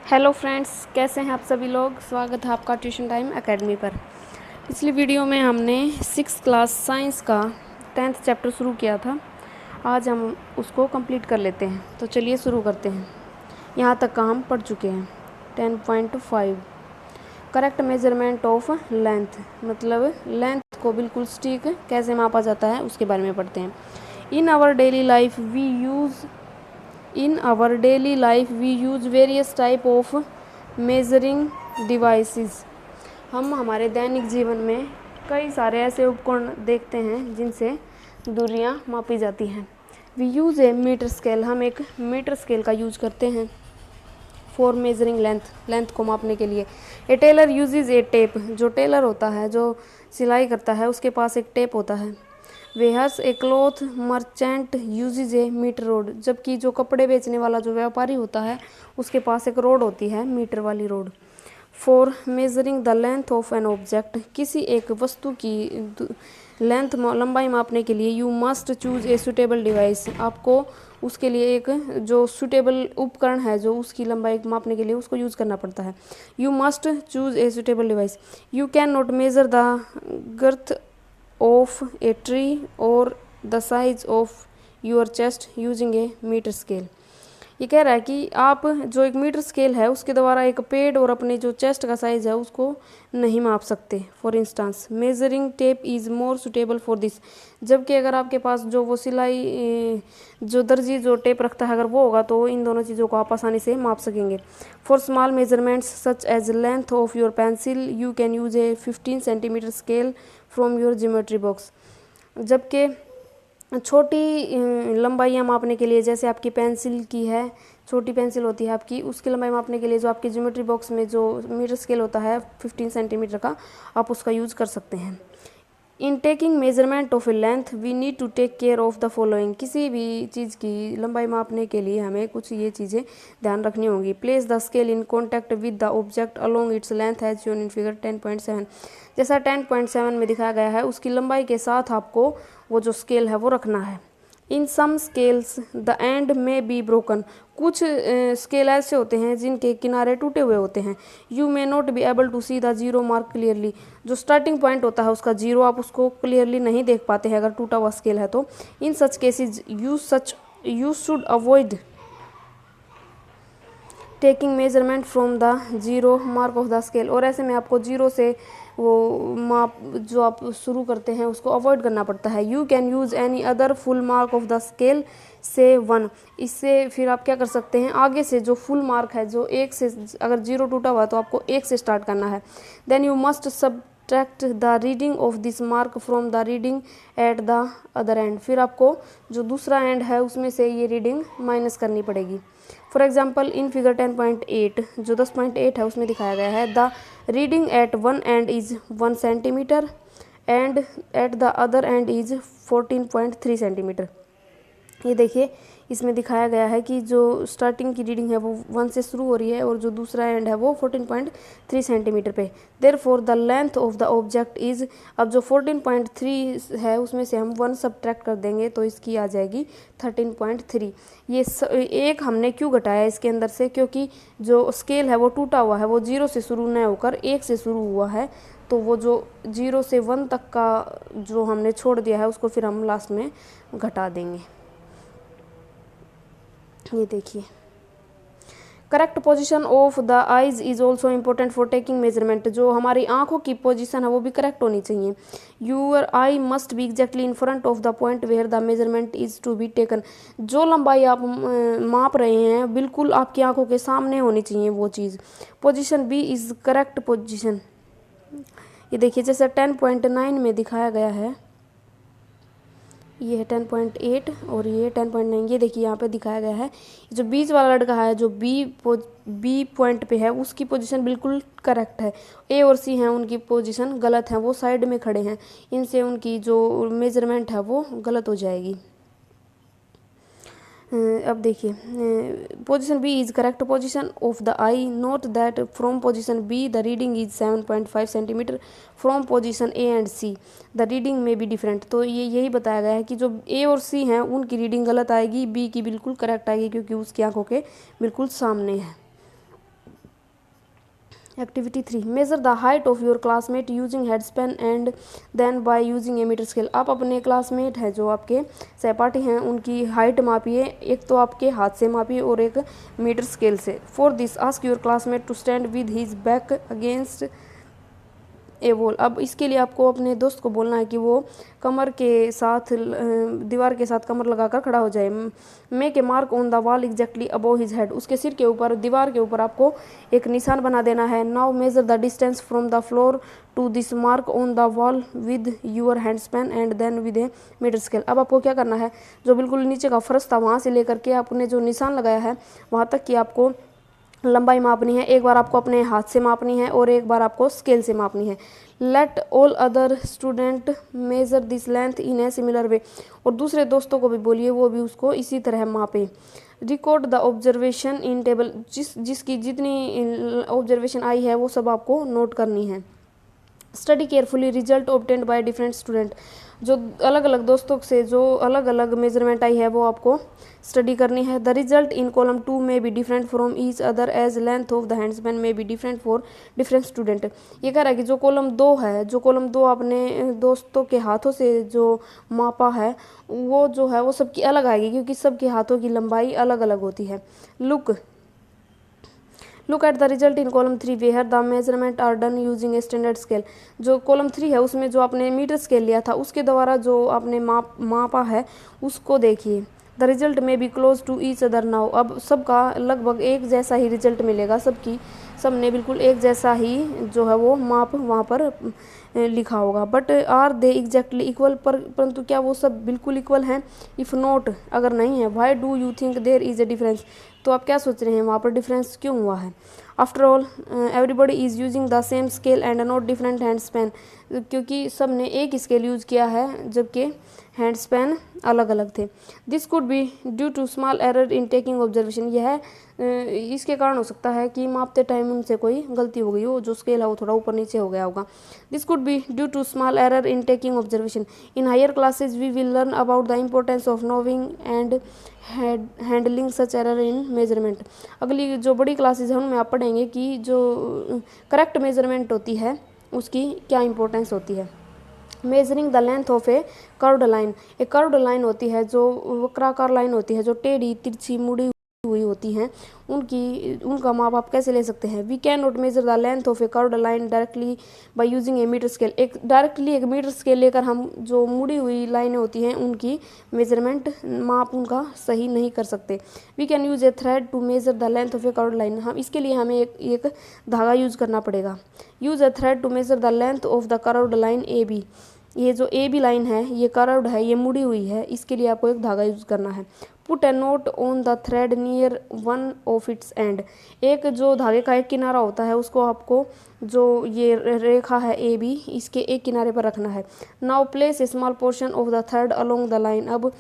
Hello friends, कैसे हैं आप सभी लोग। स्वागत है आपका ट्यूशन टाइम एकेडमी पर। पिछली वीडियो में हमने 6th क्लास साइंस का 10th चैप्टर शुरू किया था। आज हम उसको कंप्लीट कर लेते हैं। तो चलिए शुरू करते हैं। यहाँ तक का हम पढ़ चुके हैं। 10.5 करेक्ट मेजरमेंट ऑफ लेंथ, मतलब लेंथ को बिल्कुल सटीक कैसे मापा जाता है उसके बारे में पढ़ते हैं। In our daily life we use various type of measuring devices। हम हमारे दैनिक जीवन में कई सारे ऐसे उपकरण देखते हैं जिनसे दूरियां मापी जाती हैं। We use a metre scale, हम एक मीटर स्केल का यूज करते हैं फॉर मेजरिंग लेंथ को मापने के लिए। ए टेलर यूजेज ए टेप, जो टेलर होता है, जो सिलाई करता है, उसके पास एक टेप होता है। Whereas a cloth merchant uses a metre rod, जबकि जो कपड़े बेचने वाला जो व्यापारी होता है उसके पास एक रोड होती है, मीटर वाली road. For measuring the length of an object, किसी एक वस्तु की लेंथ लंबाई मापने के लिए you must choose a suitable device, आपको उसके लिए एक जो सुटेबल उपकरण है जो उसकी लंबाई मापने के लिए उसको यूज़ करना पड़ता है। You must choose a suitable device. You can not measure the girth of a tree or the size of your chest using a meter scale। ये कह रहा है कि आप जो एक मीटर स्केल है उसके द्वारा एक पेड़ और अपने जो चेस्ट का साइज है उसको नहीं माप सकते। For instance measuring tape is more suitable for this, जबकि अगर आपके पास जो वो सिलाई जो दर्जी जो टेप रखता है अगर वो होगा तो इन दोनों चीज़ों को आप आसानी से माप सकेंगे। For small measurements such as length of your pencil you can use a 15 centimetre scale from your geometry box, जबकि छोटी लंबाइयाँ मापने के लिए, जैसे आपकी पेंसिल की है, छोटी पेंसिल होती है आपकी, उसकी लंबाई मापने के लिए जो आपकी ज्योमेट्री बॉक्स में जो मीटर स्केल होता है 15 सेंटीमीटर का, आप उसका यूज़ कर सकते हैं। In taking measurement of a length we need to take care of the following, किसी भी चीज़ की लंबाई मापने के लिए हमें कुछ ये चीज़ें ध्यान रखनी होंगी। Place the scale in contact with the object along its length as shown in figure 10.7, जैसा 10.7 में दिखाया गया है उसकी लंबाई के साथ आपको वो जो स्केल है वो रखना है। In some scales the end may be broken, कुछ स्केल ऐसे होते हैं जिनके किनारे टूटे हुए होते हैं। You may not be able to see the zero mark clearly, जो स्टार्टिंग पॉइंट होता है उसका जीरो आप उसको क्लियरली नहीं देख पाते हैं अगर टूटा हुआ स्केल है तो। In such cases you should avoid taking measurement from the zero mark of the scale, और ऐसे में आपको जीरो से वो माप जो आप शुरू करते हैं उसको अवॉइड करना पड़ता है। You can use any other full mark of the scale से 1, इससे फिर आप क्या कर सकते हैं, आगे से जो फुल मार्क है जो एक से, अगर जीरो टूटा हुआ है तो आपको एक से स्टार्ट करना है। Then you must subtract the reading of this mark from the reading at the other end, फिर आपको जो दूसरा एंड है उसमें से ये रीडिंग माइनस करनी पड़ेगी। फॉर एग्जाम्पल इन फिगर 10.8 जो 10.8 है उसमें दिखाया गया है the reading at one end is 1 centimetre and at the other end is 14.3 centimetre. ये देखिए इसमें दिखाया गया है कि जो स्टार्टिंग की रीडिंग है वो 1 से शुरू हो रही है और जो दूसरा एंड है वो 14.3 सेंटीमीटर पे। Therefore the length of the object is, अब जो 14.3 है उसमें से हम 1 सब्ट्रैक्ट कर देंगे तो इसकी आ जाएगी 13.3। ये एक हमने क्यों घटाया इसके अंदर से, क्योंकि जो स्केल है वो टूटा हुआ है, वो जीरो से शुरू न होकर 1 से शुरू हुआ है, तो वो जो 0 से 1 तक का जो हमने छोड़ दिया है उसको फिर हम लास्ट में घटा देंगे। ये देखिए correct position of the eyes is also important for taking measurement, जो हमारी आंखों की पोजीशन है वो भी करेक्ट होनी चाहिए। Your eye must be exactly in front of the point where the measurement is to be taken, जो लंबाई आप माप रहे हैं बिल्कुल आपकी आंखों के सामने होनी चाहिए वो चीज़। Position B is correct position, ये देखिए जैसे 10.9 में दिखाया गया है, ये है 10.8 और ये 10.9, ये देखिए यहाँ पे दिखाया गया है जो बीच वाला लड़का है जो बी पॉइंट पे है उसकी पोजीशन बिल्कुल करेक्ट है। ए और सी हैं उनकी पोजीशन गलत है, वो साइड में खड़े हैं, इनसे उनकी जो मेजरमेंट है वो गलत हो जाएगी। अब देखिए position B is correct position of the eye, note that from position B the reading is 7.5 centimetre, from position A and C the reading may be different, तो ये यही बताया गया है कि जो ए और सी हैं उनकी रीडिंग गलत आएगी, बी की बिल्कुल करेक्ट आएगी क्योंकि उसकी आंखों के बिल्कुल सामने है। Activity 3, measure the height of your classmate using handspan and then by using a metre scale. आप अपने क्लासमेट हैं जो आपके सहपाठी हैं उनकी हाइट मापिए, एक तो आपके हाथ से मापिए और एक मीटर स्केल से। For this ask your classmate to stand with his back against a wall. अब इसके लिए आपको अपने दोस्त को बोलना है कि वो कमर के साथ दीवार के साथ कमर लगाकर खड़ा हो जाए। Make a mark on the wall exactly above his head. उसके सिर के ऊपर दीवार के ऊपर आपको एक निशान बना देना है। Now measure the distance from the floor to this mark on the wall with your handspan and then with a metre scale. अब आपको क्या करना है, जो बिल्कुल नीचे का फर्श था वहाँ से लेकर के आपने जो निशान लगाया है वहाँ तक कि आपको लंबाई मापनी है। एक बार आपको अपने हाथ से मापनी है और एक बार आपको स्केल से मापनी है। Let all other student measure this length in a similar way. और दूसरे दोस्तों को भी बोलिए वो भी उसको इसी तरह मापे। Record the observation in table. जिसकी जितनी ऑब्जर्वेशन आई है वो सब आपको नोट करनी है। Study carefully result obtained by different student. जो अलग अलग दोस्तों से जो अलग अलग मेजरमेंट आई है वो आपको स्टडी करनी है। द रिजल्ट इन कॉलम 2 में be different from each other as length of the handspan में be different for different student. ये कह रहा है कि जो कॉलम 2 है, जो कॉलम 2 आपने दोस्तों के हाथों से जो मापा है वो जो है वो सबकी अलग आएगी क्योंकि सबके हाथों की लंबाई अलग अलग होती है। Look at the result in column 3 where the measurement are done using a standard scale. जो कॉलम 3 है उसमें जो आपने मीटर स्केल लिया था उसके द्वारा जो आपने मापा है उसको देखिए। The result may be close to each other now. अब सबका लगभग एक जैसा ही रिजल्ट मिलेगा, सबने बिल्कुल एक जैसा ही जो है वो माप वहाँ पर लिखा होगा। But are they exactly equal, परंतु क्या वो सब बिल्कुल इक्वल हैं? इफ़ नॉट, अगर नहीं है, why do you think there is a difference. तो आप क्या सोच रहे हैं वहाँ पर डिफरेंस क्यों हुआ है? After all everybody is using the same scale and not different hand span. क्योंकि सब ने एक स्केल यूज़ किया है जबकि हैंड स्पैन अलग अलग थे। This could be due to small error in taking observation. यह इसके कारण हो सकता है कि मापते टाइम उनसे कोई गलती हो गई हो, जो स्केल है वो थोड़ा ऊपर नीचे हो गया होगा। This could be due to small error in taking observation. In higher classes we will learn about the importance of knowing and handling such error in measurement. अगली जो बड़ी क्लासेज है उनमें आप पढ़ेंगे कि जो करेक्ट मेजरमेंट होती है उसकी क्या इंपॉर्टेंस होती है। Measuring the length of a curved line. एक कर्व्ड लाइन होती है जो वक्राकार लाइन होती है, जो टेढ़ी तिरछी मुड़ी हुई होती हैं, उनका माप आप कैसे ले सकते हैं? We can not measure the length of a curved line directly by using a metre scale. एक मीटर स्केल लेकर हम जो मुड़ी हुई लाइनें होती हैं उनकी मेजरमेंट माप उनका सही नहीं कर सकते। We can use a thread to measure the length of a curved line. हम इसके लिए हमें एक धागा यूज करना पड़ेगा। Use a thread to measure the length of the curved line A B. ये जो ए बी लाइन है ये कर्व्ड है, ये मुड़ी हुई है, इसके लिए आपको एक धागा यूज करना है। Put A note on the thread near one of its and. एक जो धागे का एक किनारा होता है उसको आपको जो ये रेखा है ए बी इसके एक किनारे पर रखना है। Now place a small portion of the thread along the line. अब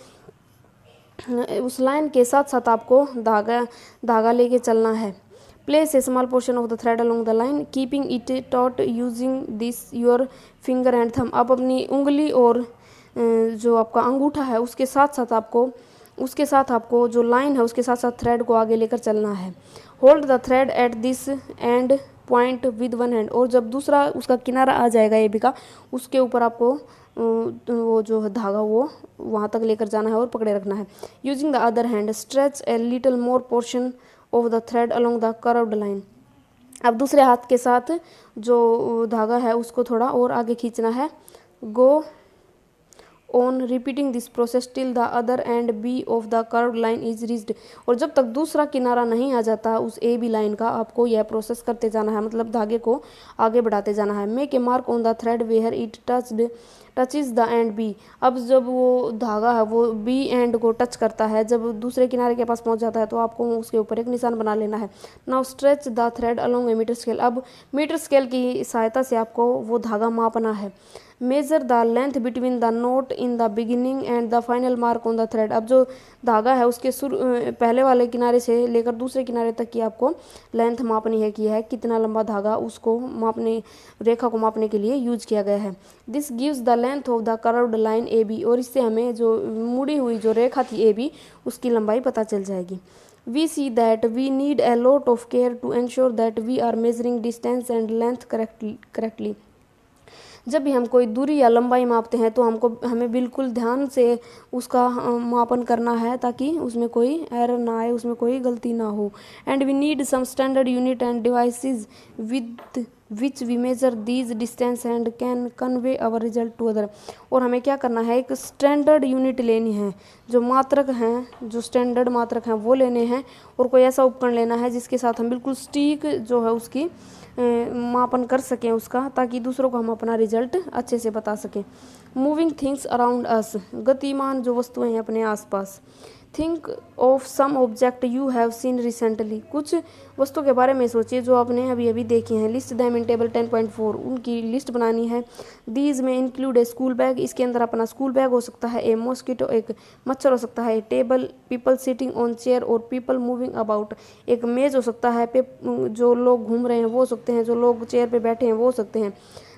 उस लाइन के साथ साथ आपको धागा लेके चलना है। Place a small portion of the thread along the line keeping it taught using this your finger and thumb. आप अपनी उंगली और जो आपका अंगूठा है उसके साथ आपको जो लाइन है उसके साथ साथ थ्रेड को आगे लेकर चलना है। Hold the thread at this and point with one hand. और जब दूसरा उसका किनारा आ जाएगा ए बी का, उसके ऊपर आपको वो जो धागा वो वहाँ तक लेकर जाना है और पकड़े रखना है। Using the other hand stretch a little more portion of the thread along the curved line. अब दूसरे हाथ के साथ जो धागा है उसको थोड़ा और आगे खींचना है। Go on repeating this process till the other end B of the curved line is reached. और जब तक दूसरा किनारा नहीं आ जाता उस ए बी लाइन का, आपको यह प्रोसेस करते जाना है, मतलब धागे को आगे बढ़ाते जाना है। Make a mark on the thread where it touches the end B. अब जब वो धागा है वो बी एंड को टच करता है, जब दूसरे किनारे के पास पहुंच जाता है तो आपको उसके ऊपर एक निशान बना लेना है। Now stretch the thread along a metre scale. अब मीटर स्केल की सहायता से आपको वो धागा मापना है। Measure the length between the note in the beginning and the final mark on the thread. अब जो धागा है उसके पहले वाले किनारे से लेकर दूसरे किनारे तक की आपको लेंथ मापनी है कि है कितना लंबा धागा उसको मापने, रेखा को मापने के लिए यूज किया गया है। This gives the length of the curved line A B. और इससे हमें जो मुड़ी हुई जो रेखा थी ए बी उसकी लंबाई पता चल जाएगी। We see that we need a lot of care to ensure that we are measuring distance and length correctly. जब भी हम कोई दूरी या लंबाई मापते हैं तो हमें बिल्कुल ध्यान से उसका मापन करना है ताकि उसमें कोई एरर ना आए, उसमें कोई गलती ना हो. And we need some standard unit and devices with which we measure these distance and can convey our result to other. और हमें क्या करना है, एक स्टैंडर्ड यूनिट लेनी है, जो मात्रक हैं, जो स्टैंडर्ड मात्रक हैं वो लेने हैं, और कोई ऐसा उपकरण लेना है जिसके साथ हम बिल्कुल सटीक जो है उसकी मापन कर सकें उसका, ताकि दूसरों को हम अपना रिजल्ट अच्छे से बता सकें. मूविंग थिंग्स अराउंड अस, गतिमान जो वस्तुएं हैं अपने आसपास. Think of some object you have seen recently, कुछ वस्तु के बारे में सोचिए जो आपने अभी अभी देखी हैं. लिस्ट दैम इन टेबल 10.4, उनकी लिस्ट बनानी है. दीज में इंक्लूड ए स्कूल बैग, इसके अंदर अपना स्कूल बैग हो सकता है. ए मॉस्किटो, एक मच्छर हो सकता है. Table, people sitting on chair और पीपल मूविंग अबाउट, एक मेज हो सकता है. जो लोग घूम रहे हैं वो हो सकते हैं, जो लोग चेयर पे बैठे हैं वो हो सकते हैं.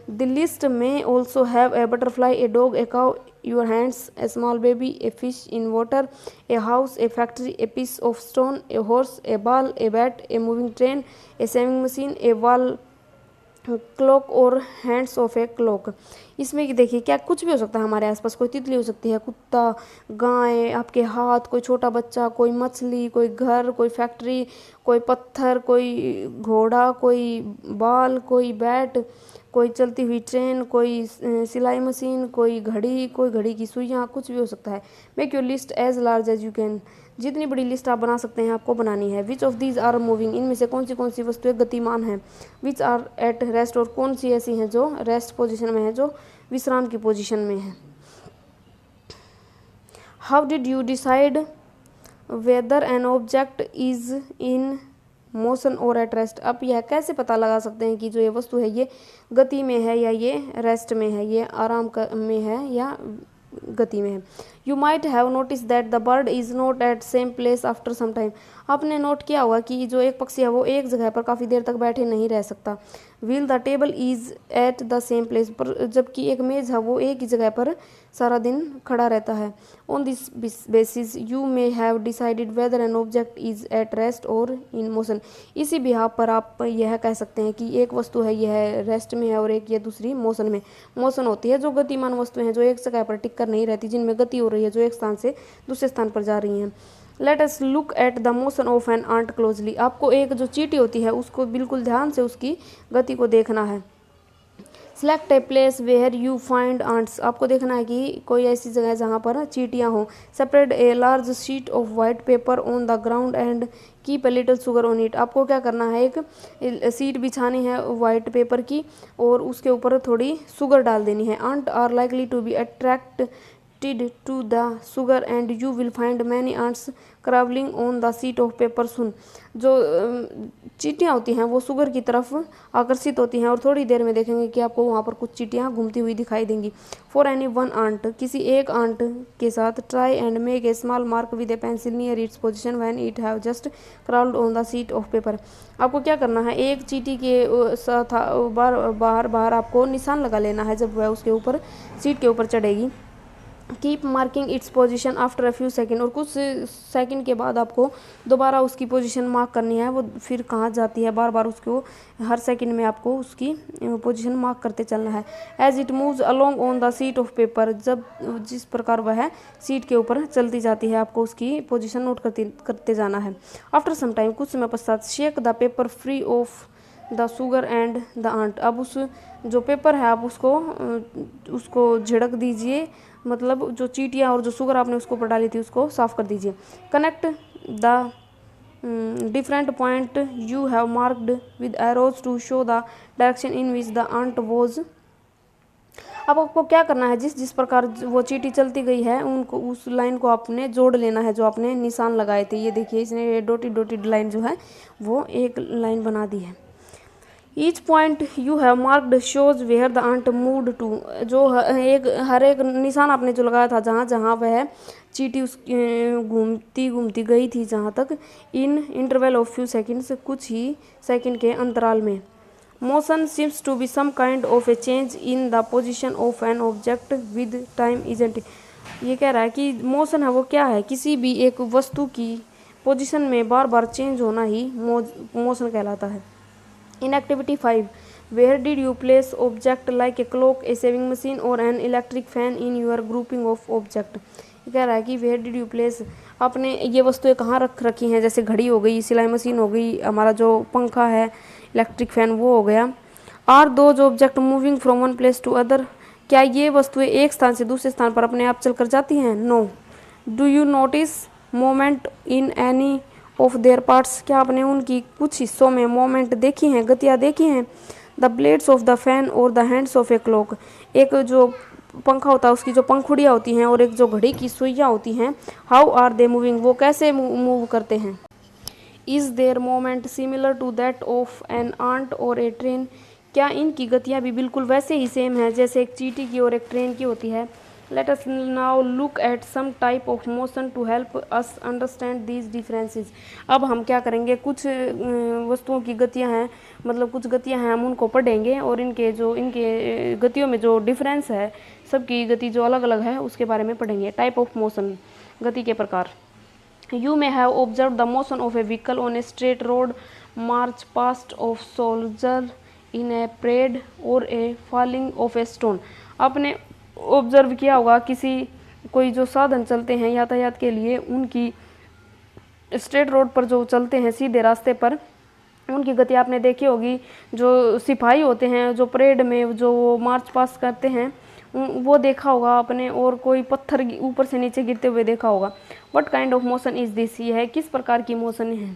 The list may also have a butterfly, a dog, a cow, your hands, a small baby, a fish in water, a house, a factory, a piece of stone, a horse, a ball, a bat, a moving train, a sewing machine, a wall clock और hands of a clock. इसमें कि देखिए क्या कुछ भी हो सकता है हमारे आसपास. कोई तितली हो सकती है, कुत्ता, गाय, आपके हाथ, कोई छोटा बच्चा, कोई मछली, कोई घर, कोई फैक्ट्री, कोई पत्थर, कोई घोड़ा, कोई बाल, कोई बैट, कोई चलती हुई ट्रेन, कोई सिलाई मशीन, कोई घड़ी की सुइयाँ, कुछ भी हो सकता है. Make your list as large as you can, जितनी बड़ी लिस्ट आप बना सकते हैं आपको बनानी है. Which of these are moving, इनमें से कौन सी वस्तुएं गतिमान हैं. विच आर एट रेस्ट, और कौन सी ऐसी हैं जो रेस्ट पोजीशन में है, जो विश्राम की पोजीशन में है. How did you decide whether an object is in motion और एट रेस्ट. अब यह कैसे पता लगा सकते हैं कि जो ये वस्तु है ये गति में है या ये रेस्ट में है, ये आराम में है या गति में है. You might have notice that the bird is not at same place after some time. आपने नोट किया होगा कि जो एक पक्षी है वो एक जगह पर काफ़ी देर तक बैठे नहीं रह सकता. Wheel the table is at the same place, पर जबकि एक मेज है वो एक ही जगह पर सारा दिन खड़ा रहता है. On this basis you may have decided weather an object is at rest और इन मोशन. इसी बिहाफ पर आप यह कह सकते हैं कि एक वस्तु है यह रेस्ट में है और एक ये दूसरी मोशन में. मोशन होती है जो गतिमान वस्तुएं हैं, जो एक जगह पर टिक कर नहीं रहती, जिनमें गति हो रही है, जो एक स्थान से दूसरे स्थान पर जा रही हैं. Let us look at the motion of an ant closely. आपको एक जो चींटी होती है उसको बिल्कुल ध्यान से उसकी गति को देखना है. Select a place where you find ants. आपको देखना है कि कोई ऐसी जगह जहाँ पर चींटियाँ हों. Separate a large sheet of white paper on the ground and keep a little sugar on it. आपको क्या करना है, एक सीट बिछानी है वाइट पेपर की और उसके ऊपर थोड़ी शुगर डाल देनी है. Ant are likely to be attracted to the sugar and you will find many ants crawling on the sheet of paper soon. जो चींटियाँ होती हैं वो शुगर की तरफ आकर्षित होती हैं और थोड़ी देर में देखेंगे कि आपको वहाँ पर कुछ चींटियाँ घूमती हुई दिखाई देंगी. फॉर एनी वन आंट, किसी एक आंट के साथ try and make a small mark with a pencil near its position when it have just crawled on the sheet of paper. आपको क्या करना है, एक चींटी के साथ बाहर आपको निशान लगा लेना है जब वह उसके ऊपर सीट के ऊपर चढ़ेगी. Keep marking its position after a few second, और कुछ सेकंड के बाद आपको दोबारा उसकी पोजीशन मार्क करनी है, वो फिर कहाँ जाती है. बार बार उसको हर सेकंड में आपको उसकी पोजीशन मार्क करते चलना है. As it moves along on the sheet of paper, जब जिस प्रकार वह सीट के ऊपर चलती जाती है आपको उसकी पोजीशन नोट करते जाना है. आफ्टर सम टाइम, कुछ समय पश्चात, shake the paper free of the sugar and the ant. अब उस जो पेपर है आप उसको झिड़क दीजिए, मतलब जो चींटियाँ और जो शुगर आपने उसको ऊपर डाली थी उसको साफ कर दीजिए. Connect the different point you have marked with arrows to show the direction in which the ant was. अब आपको क्या करना है, जिस प्रकार वो चींटी चलती गई है उनको उस लाइन को आपने जोड़ लेना है जो आपने निशान लगाए थे. ये देखिए इसने डॉटेड लाइन जो है वो एक लाइन बना दी है. Each point you have marked shows where the ant moved to. जो हर एक निशान आपने जो लगाया था जहाँ जहाँ वह चींटी उस घूमती गई थी जहाँ तक, in interval of few seconds, कुछ ही सेकंड के अंतराल में. Motion seems to be some kind of a change in the position of an object with time isn't. ये कह रहा है कि मोशन है वो क्या है, किसी भी एक वस्तु की पोजीशन में बार बार चेंज होना ही मोशन कहलाता है। In activity 5, where did you place object like a clock, a saving machine और an electric fan in your grouping of object. कह रहा है कि वेयर डिड यू प्लेस, आपने ये वस्तुएं कहाँ रख रखी हैं, जैसे घड़ी हो गई, सिलाई मशीन हो गई, हमारा जो पंखा है, इलेक्ट्रिक फैन वो हो गया। Are those object moving from one place to other, क्या ये वस्तुएं एक स्थान से दूसरे स्थान पर अपने आप चलकर जाती हैं? No. Do you notice moment in any of their parts, क्या आपने उनकी कुछ हिस्सों में मोमेंट देखी हैं, गतियाँ देखी हैं? The blades of the fan और the hands of a clock, एक जो पंखा होता है उसकी जो पंखुड़ियाँ होती हैं और एक जो घड़ी की सुइयाँ होती हैं, हाउ आर दे मूविंग, वो कैसे मूव करते हैं? Is there moment similar to that of an ant और ए ट्रेन, क्या इनकी गतियाँ भी बिल्कुल वैसे ही सेम है जैसे एक चींटी की और एक ट्रेन की होती है? Let us now look at some type of motion to help us understand these differences. अब हम क्या करेंगे, कुछ वस्तुओं की गतियाँ हैं, मतलब कुछ गतियाँ हैं, हम उनको पढ़ेंगे और इनके गतियों में जो डिफरेंस है, सबकी गति जो अलग अलग है उसके बारे में पढ़ेंगे। टाइप ऑफ मोशन, गति के प्रकार। You may have observed the motion of a vehicle on a straight road, march past of soldier in a parade or a falling of a stone। आपने ऑब्जर्व किया होगा कोई जो साधन चलते हैं यातायात के लिए, उनकी स्ट्रेट रोड पर जो चलते हैं सीधे रास्ते पर, उनकी गति आपने देखी होगी। जो सिपाही होते हैं जो परेड में जो मार्च पास करते हैं वो देखा होगा आपने, और कोई पत्थर ऊपर से नीचे गिरते हुए देखा होगा। What kind of motion is this, ये है किस प्रकार की मोशन है?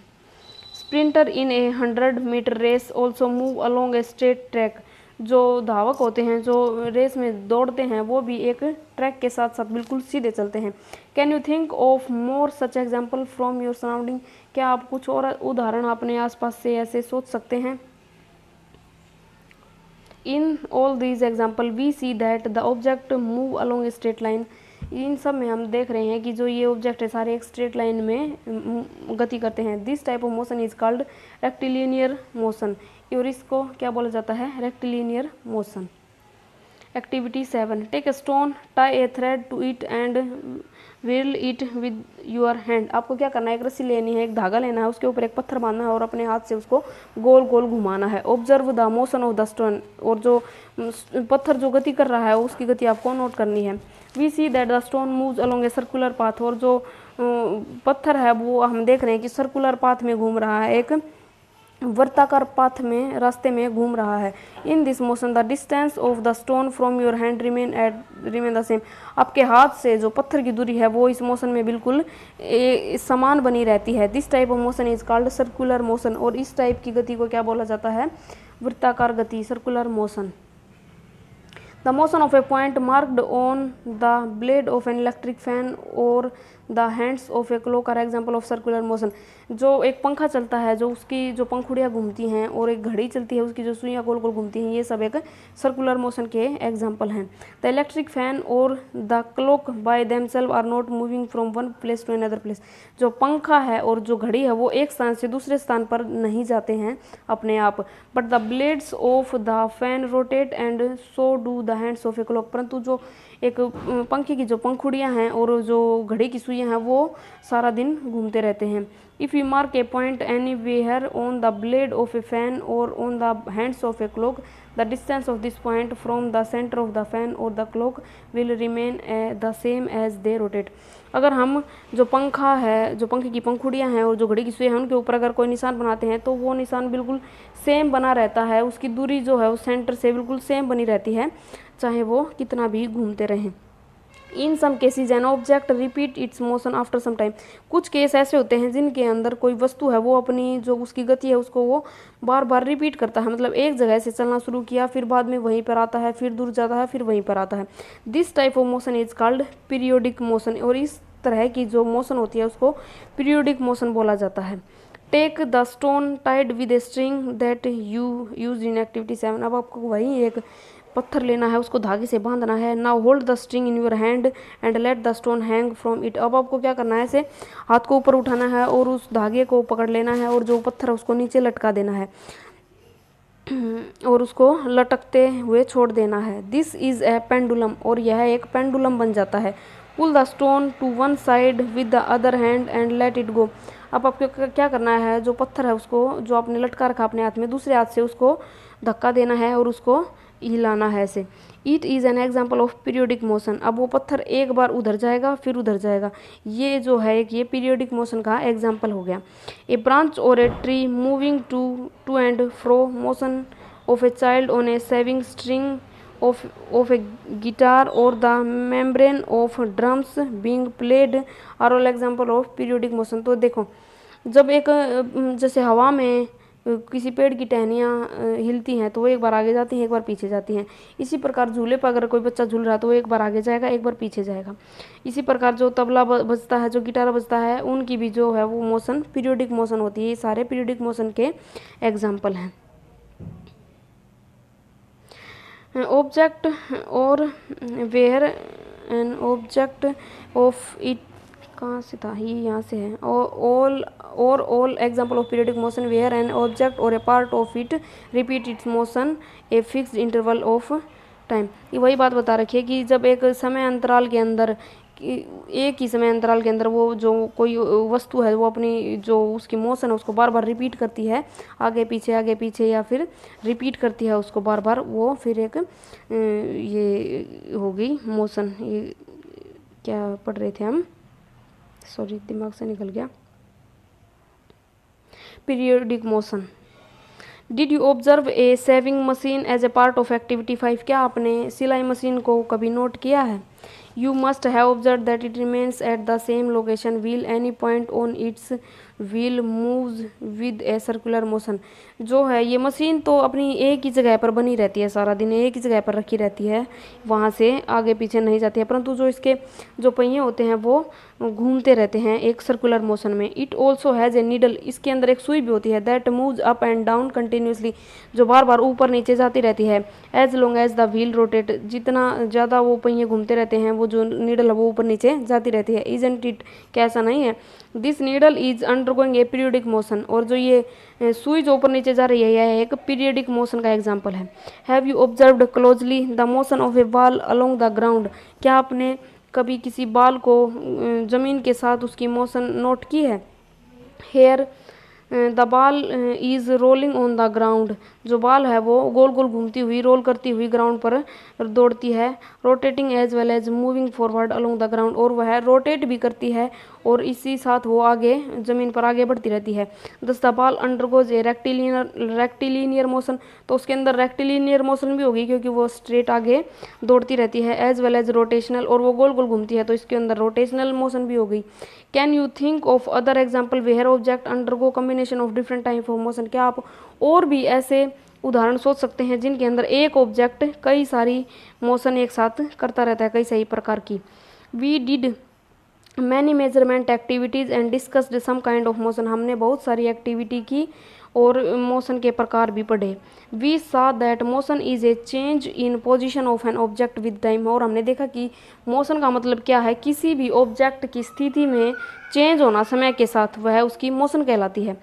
Sprinter in a 100 metre race also move along a straight track, जो धावक होते हैं जो रेस में दौड़ते हैं वो भी एक ट्रैक के साथ साथ बिल्कुल सीधे चलते हैं। Can you think of more such example from your surrounding, क्या आप कुछ और उदाहरण अपने आसपास से ऐसे सोच सकते हैं? In all these example we see that the object move along a straight line। इन सब में हम देख रहे हैं कि जो ये ऑब्जेक्ट है सारे एक स्ट्रेट लाइन में गति करते हैं। This type of motion is called rectilinear motion, और इसको क्या बोला जाता है? Rectilinear motion. Activity 7, take a stone, tie a thread to it and wheel it with your hand. आपको क्या करना है, एक रस्सी लेनी है, एक धागा लेना है, उसके ऊपर एक पत्थर बांधना है और अपने हाथ से उसको गोल गोल घुमाना है। Observe the motion of the stone, और जो पत्थर जो गति कर रहा है उसकी गति आपको नोट करनी है। We see that the stone moves along a circular path, और जो पत्थर है वो हम देख रहे हैं कि सर्कुलर पाथ में घूम रहा है, एक वर्ताकार पाथ में रास्ते में घूम रहा है। In this motion the distance of the stone from your hand remain the same, आपके हाथ से जो पत्थर की दूरी है वो इस मोशन में बिल्कुल समान बनी रहती है। This type of motion is called circular motion, और इस टाइप की गति को क्या बोला जाता है? वृत्ताकार गति, circular motion. The motion of a point marked on the blade of an electric fan और the hands of a clock are example of circular motion. जो एक पंखा चलता है जो उसकी जो पंखुड़ियाँ घूमती हैं, और एक घड़ी चलती है उसकी जो सुइयाँ गोल गोल घूमती हैं, ये सब एक सर्कुलर मोशन के एग्जाम्पल हैं। द इलेक्ट्रिक फैन और the clock by themselves are not moving from one place to another place. जो पंखा है और जो घड़ी है वो एक स्थान से दूसरे स्थान पर नहीं जाते हैं अपने आप। But the blades of the fan rotate and so do the hands of a clock, परंतु जो एक पंखे की जो पंखुड़ियाँ हैं और जो घड़ी की सुइयाँ हैं वो सारा दिन घूमते रहते हैं। If you mark a point anywhere on the blade of a fan or on the hands of a clock, the distance of this point from the centre of the fan और the clock will remain the same as they rotate. अगर हम जो पंखा है, जो पंखे की पंखुड़ियाँ हैं और जो घड़ी की सुइयाँ हैं, उनके ऊपर अगर कोई निशान बनाते हैं तो वो निशान बिल्कुल सेम बना रहता है, उसकी दूरी जो है उस सेंटर से बिल्कुल सेम बनी रहती है, चाहे वो कितना भी घूमते रहें। In some cases an object repeat its motion after some time, कुछ केस ऐसे होते हैं जिनके अंदर कोई वस्तु है वो अपनी जो उसकी गति है उसको वो बार बार रिपीट करता है, मतलब एक जगह से चलना शुरू किया, फिर बाद में वहीं पर आता है, फिर दूर जाता है, फिर वहीं पर आता है। This type of motion is called periodic motion, और इस तरह की जो मोशन होती है उसको पीरियोडिक मोशन बोला जाता है। Take the stone tied with a string that you use in activity 7। अब आपको वही एक पत्थर लेना है, उसको धागे से बांधना है। Now hold the string in your hand and let the stone hang from it. अब आपको क्या करना है, ऐसे हाथ को ऊपर उठाना है और उस धागे को पकड़ लेना है और जो पत्थर है उसको नीचे लटका देना है और उसको लटकते हुए छोड़ देना है। दिस इज ए पेंडुलम, और यह एक पेंडुलम बन जाता है। Pull the stone to one side with the other hand and let it go. अब आपको क्या करना है, जो पत्थर है उसको, जो आपने लटका रखा अपने हाथ में, दूसरे हाथ से उसको धक्का देना है और उसको हिलाना है ऐसे। It is an example of periodic motion. अब वो पत्थर एक बार उधर जाएगा फिर उधर जाएगा, ये जो है ये पीरियोडिक मोशन का एग्जाम्पल हो गया। ए ब्रांच और a tree moving to and fro, motion of a child on a swing string of a guitar or the membrane of drums being played are all example of periodic motion। तो देखो, जब एक जैसे हवा में किसी पेड़ की टहनियाँ हिलती हैं तो वो एक बार आगे जाती हैं एक बार पीछे जाती हैं। इसी प्रकार झूले पर अगर कोई बच्चा झूल रहा है तो वो एक बार आगे जाएगा एक बार पीछे जाएगा। इसी प्रकार जो तबला बजता है, जो गिटार बजता है, उनकी भी जो है वो मोशन पीरियोडिक मोशन होती है। ये सारे पीरियोडिक मोशन के एग्जाम्पल हैं। ऑब्जेक्ट और where an object of it, कहाँ से था ये, यहाँ से है। All example of periodic motion where an object और a part of it repeat its motion a fixed interval of time. ये वही बात बता रखी है कि जब एक समय अंतराल के अंदर, एक ही समय अंतराल के अंदर वो जो कोई वस्तु है वो अपनी जो उसकी मोशन है उसको बार बार रिपीट करती है, आगे पीछे या फिर रिपीट करती है उसको बार बार, वो फिर एक ये हो गई मोशन। ये क्या पढ़ रहे थे हम, सॉरी दिमाग से निकल गया। Periodic motion. Did you observe a saving machine as a part of activity 5। क्या आपने सिलाई मशीन को कभी नोट किया है। You must have observed that it remains at the same location while any point on its wheel moves with a circular motion। जो है ये मशीन तो अपनी एक ही जगह पर बनी रहती है, सारा दिन एक ही जगह पर रखी रहती है, वहाँ से आगे पीछे नहीं जाती है, परंतु जो इसके जो पहिए होते हैं वो घूमते रहते हैं एक सर्कुलर मोशन में। It also has a needle, इसके अंदर एक सुई भी होती है, that moves up and down continuously, जो बार बार ऊपर नीचे जाती रहती है। As long as the wheel rotate, जितना ज़्यादा वो पहिए घूमते रहते हैं वो जो नीडल है वो ऊपर नीचे जाती रहती है। इजंट इट, क्या ऐसा नहीं है। This needle is undergoing A periodic motion, और जो ये सुई जो ऊपर नीचे जा रही है यह एक पीरियोडिक मोशन का एग्जाम्पल है। Have you observed closely the motion of A ball along the ground. क्या आपने कभी किसी बॉल को ज़मीन के साथ उसकी मोशन नोट की है। Here the ball is rolling on the ground, जो बॉल है वो गोल गोल घूमती हुई रोल करती हुई ग्राउंड पर दौड़ती है। Rotating as well as moving forward along the ground, और वह रोटेट भी करती है और इसी साथ वो आगे ज़मीन पर आगे बढ़ती रहती है। दस the ball undergoes A rectilinear motion, तो उसके अंदर रेक्टिलिनियर मोशन भी होगी क्योंकि वो स्ट्रेट आगे दौड़ती रहती है। एज वेल एज रोटेशनल, और वो गोल गोल घूमती है तो इसके अंदर रोटेशनल मोशन भी हो गई। Can you think of other example where object undergo combination of different type of motion. क्या आप और भी ऐसे उदाहरण सोच सकते हैं जिनके अंदर एक ऑब्जेक्ट कई सारी मोशन एक साथ करता रहता है, कई सही प्रकार की। We did many measurement activities and discussed some kind of motion, हमने बहुत सारी एक्टिविटी की और मोशन के प्रकार भी पढ़े। We saw that motion is a change in position of an object with time, और हमने देखा कि मोशन का मतलब क्या है, किसी भी ऑब्जेक्ट की स्थिति में चेंज होना समय के साथ, वह उसकी मोशन कहलाती है।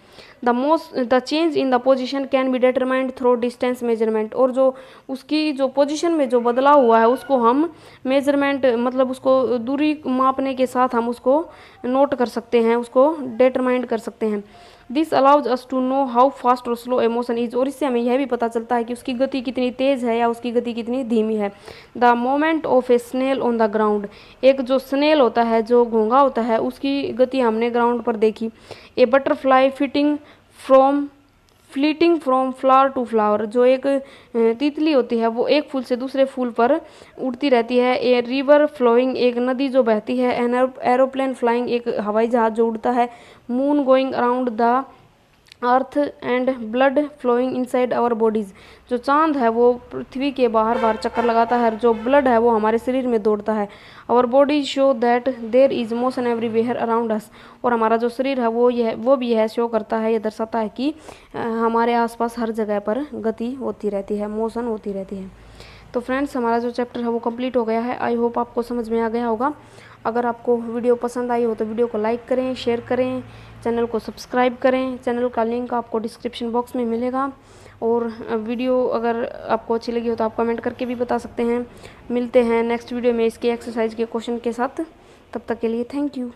The change in the position can be determined through distance measurement, और जो उसकी जो पोजिशन में जो बदलाव हुआ है उसको हम मेजरमेंट मतलब उसको दूरी मापने के साथ हम उसको नोट कर सकते हैं, उसको डिटरमाइंड कर सकते हैं। This allows us to know how fast और स्लो इमोशन इज, और इससे हमें यह भी पता चलता है कि उसकी गति कितनी तेज़ है या उसकी गति कितनी धीमी है। The moment of a snail on the ground, एक जो स्नेल होता है जो घोंघा होता है उसकी गति हमने ग्राउंड पर देखी। A butterfly fleeting from flower to flower, जो एक तितली होती है वो एक फूल से दूसरे फूल पर उड़ती रहती है। ए रिवर फ्लोइंग, एक नदी जो बहती है। एन एरोप्लेन फ्लाइंग, एक हवाई जहाज जो उड़ता है। Moon going around the earth and blood flowing inside our bodies, जो चांद है वो पृथ्वी के बाहर बाहर चक्कर लगाता है, जो ब्लड है वो हमारे शरीर में दौड़ता है। Our bodies show that there is motion everywhere around us, और हमारा जो शरीर है वो भी यह शो करता है, ये दर्शाता है कि हमारे आसपास हर जगह पर गति होती रहती है, मोशन होती रहती है। तो फ्रेंड्स, हमारा जो चैप्टर है वो कंप्लीट हो गया है। आई होप आपको समझ में आ गया होगा। अगर आपको वीडियो पसंद आई हो तो वीडियो को लाइक करें, शेयर करें, चैनल को सब्सक्राइब करें। चैनल का लिंक आपको डिस्क्रिप्शन बॉक्स में मिलेगा। और वीडियो अगर आपको अच्छी लगी हो तो आप कमेंट करके भी बता सकते हैं। मिलते हैं नेक्स्ट वीडियो में इसके एक्सरसाइज के क्वेश्चन के साथ। तब तक के लिए थैंक यू।